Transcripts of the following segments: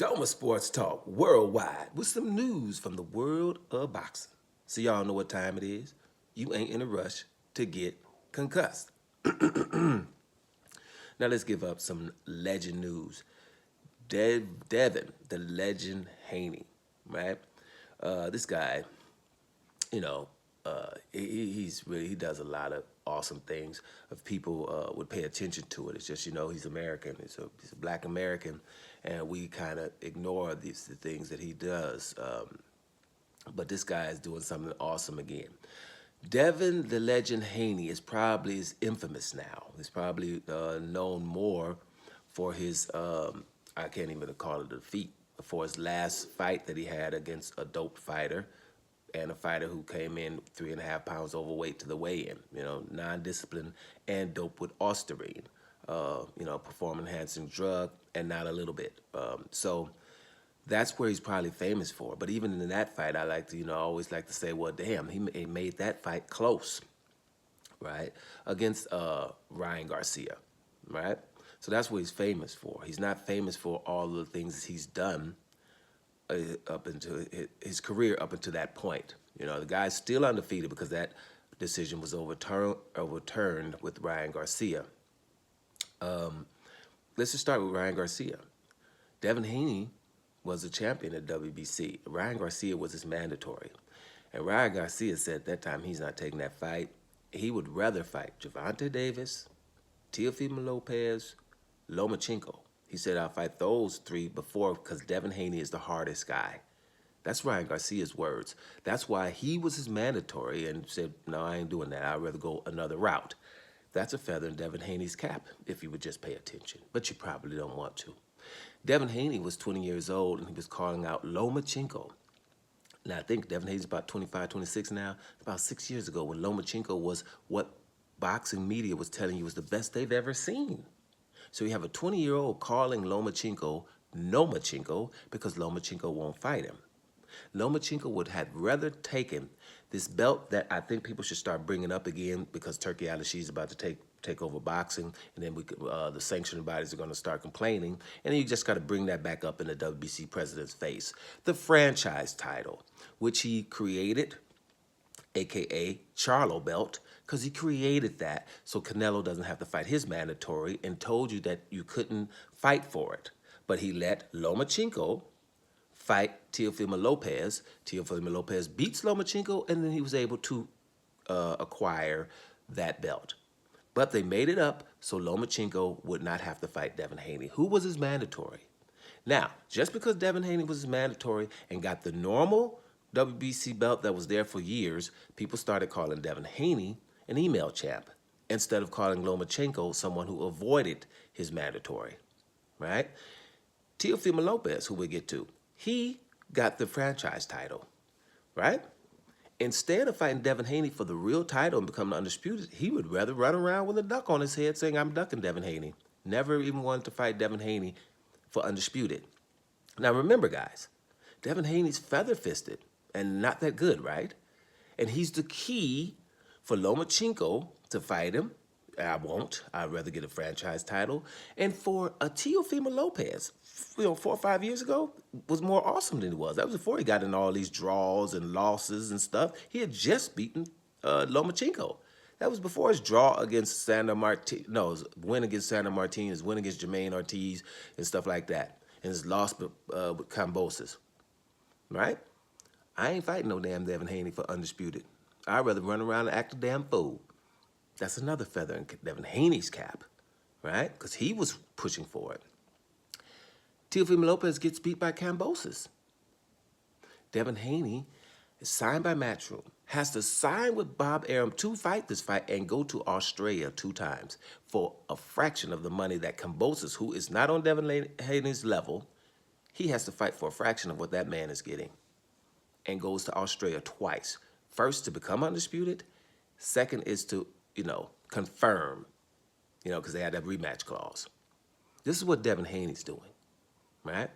Doma Sports Talk worldwide with some news from the world of boxing. So y'all know what time it is. You ain't in a rush to get concussed. Now let's give up some legend news. Devin, the legend Haney, right? This guy, you know, he does a lot of awesome things. If people would pay attention to it, it's just he's American. He's a black American, and we kind of ignore the things that he does. But this guy is doing something awesome again. Devin the Legend Haney is infamous now. He's probably known more for his I can't even call it a defeat, for his last fight that he had against a dope fighter and a fighter who came in 3.5 pounds overweight to the weigh-in. Non-disciplined and dope with ostarine, performance-enhancing drug, and not a little bit. So that's where he's probably famous for. But even in that fight, I like to, I always like to say, well, damn, he made that fight close, right? Against Ryan Garcia, right? So that's what he's famous for. He's not famous for all the things he's done up into his career up until that point. The guy's still undefeated because that decision was overturned with Ryan Garcia. Let's just start with Ryan Garcia. Devin Haney was a champion at WBC. Ryan Garcia was his mandatory. And Ryan Garcia said at that time he's not taking that fight. He would rather fight Gervonta Davis, Teofimo Lopez, Lomachenko. He said, I'll fight those three before because Devin Haney is the hardest guy. That's Ryan Garcia's words. That's why he was his mandatory and said, no, I ain't doing that. I'd rather go another route. That's a feather in Devin Haney's cap if you would just pay attention. But you probably don't want to. Devin Haney was 20 years old, and he was calling out Lomachenko. Now, I think Devin Haney's about 25, 26 now. About 6 years ago when Lomachenko was what boxing media was telling you was the best they've ever seen. So you have a 20-year-old calling Lomachenko Nomachenko because Lomachenko won't fight him. Lomachenko would have rather taken this belt that I think people should start bringing up again because Turkey Al-Ashi is about to take over boxing, and then the sanctioning bodies are going to start complaining, and then you just got to bring that back up in the WBC president's face. The franchise title, which he created, a.k.a. Charlo belt, because he created that so Canelo doesn't have to fight his mandatory and told you that you couldn't fight for it. But he let Lomachenko fight Teofimo Lopez. Teofimo Lopez beats Lomachenko, and then he was able to acquire that belt. But they made it up so Lomachenko would not have to fight Devin Haney, who was his mandatory. Now, just because Devin Haney was his mandatory and got the normal WBC belt that was there for years, people started calling Devin Haney an email champ instead of calling Lomachenko someone who avoided his mandatory, right? Teofimo Lopez, who we get to, he got the franchise title, right? Instead of fighting Devin Haney for the real title and becoming undisputed, he would rather run around with a duck on his head saying, I'm ducking Devin Haney. Never even wanted to fight Devin Haney for undisputed. Now remember, guys, Devin Haney's feather-fisted and not that good, right? And he's the key for Lomachenko to fight him. I won't. I'd rather get a franchise title. And for a Teofimo Lopez, 4 or 5 years ago, was more awesome than he was. That was before he got in all these draws and losses and stuff. He had just beaten Lomachenko. That was before his draw against his win against Sandor Martinez, win against Jermaine Ortiz and stuff like that. And his loss with Kambosos, right? I ain't fighting no damn Devin Haney for undisputed. I'd rather run around and act a damn fool. That's another feather in Devin Haney's cap, right? Because he was pushing for it. Teofimo Lopez gets beat by Kambosos. Devin Haney is signed by Matchroom, has to sign with Bob Arum to fight this fight and go to Australia 2 times for a fraction of the money that Kambosos, who is not on Devin Haney's level, he has to fight for a fraction of what that man is getting and goes to Australia twice. First, to become undisputed. Second is to, confirm, because they had that rematch clause. This is what Devin Haney's doing, right?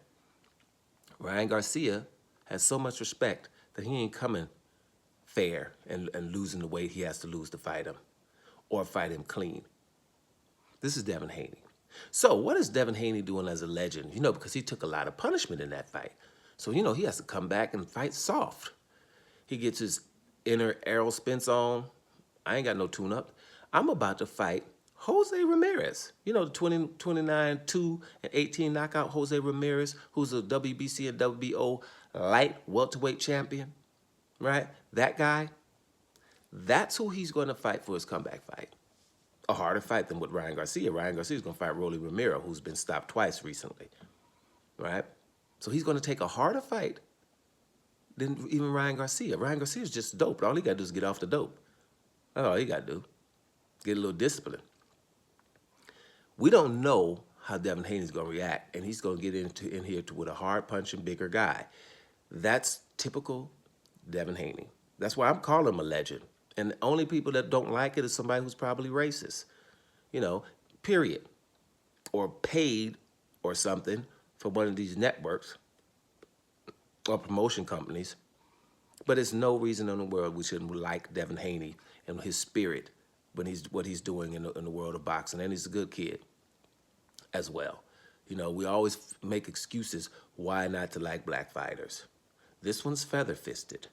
Ryan Garcia has so much respect that he ain't coming fair and losing the weight he has to lose to fight him or fight him clean. This is Devin Haney. So what is Devin Haney doing as a legend? Because he took a lot of punishment in that fight. So, he has to come back and fight soft. He gets his inner Errol Spence on. I ain't got no tune-up. I'm about to fight Jose Ramirez. The 29, 2, and 18 knockout Jose Ramirez, who's a WBC and WBO light welterweight champion, right? That guy, that's who he's going to fight for his comeback fight. A harder fight than with Ryan Garcia. Ryan Garcia's going to fight Rolly Romero, who's been stopped twice recently, right? So he's going to take a harder fight than even Ryan Garcia. Ryan Garcia's just dope. All he got to do is get off the dope. That's all he got to do. Get a little discipline. We don't know how Devin Haney's going to react, and he's going to get in here with a hard-punching, bigger guy. That's typical Devin Haney. That's why I'm calling him a legend. And the only people that don't like it is somebody who's probably racist, period. Or paid or something for one of these networks or promotion companies. But there's no reason in the world we shouldn't like Devin Haney and his spirit when what he's doing in the world of boxing. And he's a good kid as well. We always make excuses why not to like black fighters. This one's feather-fisted.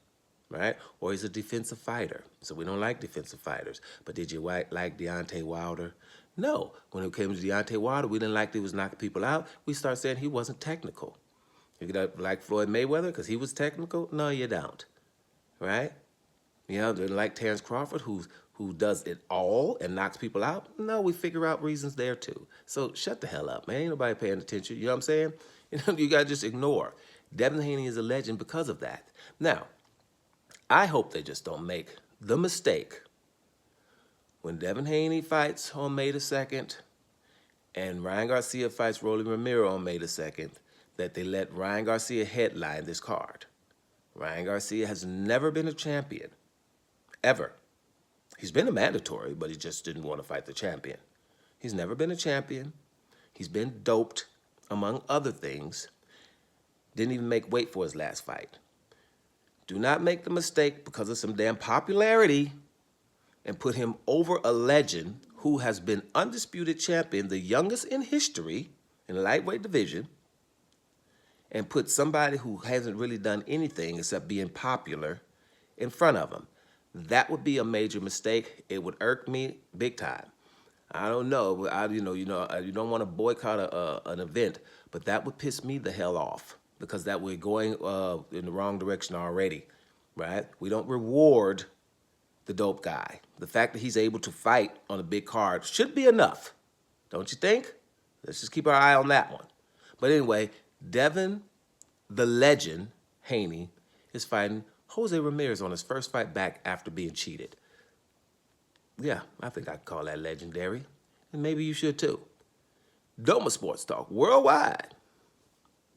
Right? Or he's a defensive fighter. So we don't like defensive fighters. But did you like Deontay Wilder? No. When it came to Deontay Wilder, we didn't like that he was knocking people out. We started saying he wasn't technical. You like Floyd Mayweather because he was technical? No, you don't. Right? Didn't like Terrence Crawford who does it all and knocks people out? No, we figure out reasons there too. So shut the hell up, man. Ain't nobody paying attention. You know what I'm saying? You got to just ignore. Devin Haney is a legend because of that. Now, I hope they just don't make the mistake when Devin Haney fights on May 2nd and Ryan Garcia fights Rolly Romero on May 2nd, that they let Ryan Garcia headline this card. Ryan Garcia has never been a champion, ever. He's been a mandatory, but he just didn't want to fight the champion. He's never been a champion. He's been doped, among other things. Didn't even make weight for his last fight. Do not make the mistake because of some damn popularity and put him over a legend who has been undisputed champion, the youngest in history in the lightweight division, and put somebody who hasn't really done anything except being popular in front of him. That would be a major mistake. It would irk me big time. I don't know. You don't want to boycott an event, but that would piss me the hell off. Because that we're going in the wrong direction already, right? We don't reward the dope guy. The fact that he's able to fight on a big card should be enough, don't you think? Let's just keep our eye on that one. But anyway, Devin, the legend, Haney, is fighting Jose Ramirez on his first fight back after being cheated. Yeah, I think I could call that legendary. And maybe you should too. Doma Sports Talk Worldwide.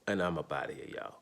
And I'm up out of here, y'all.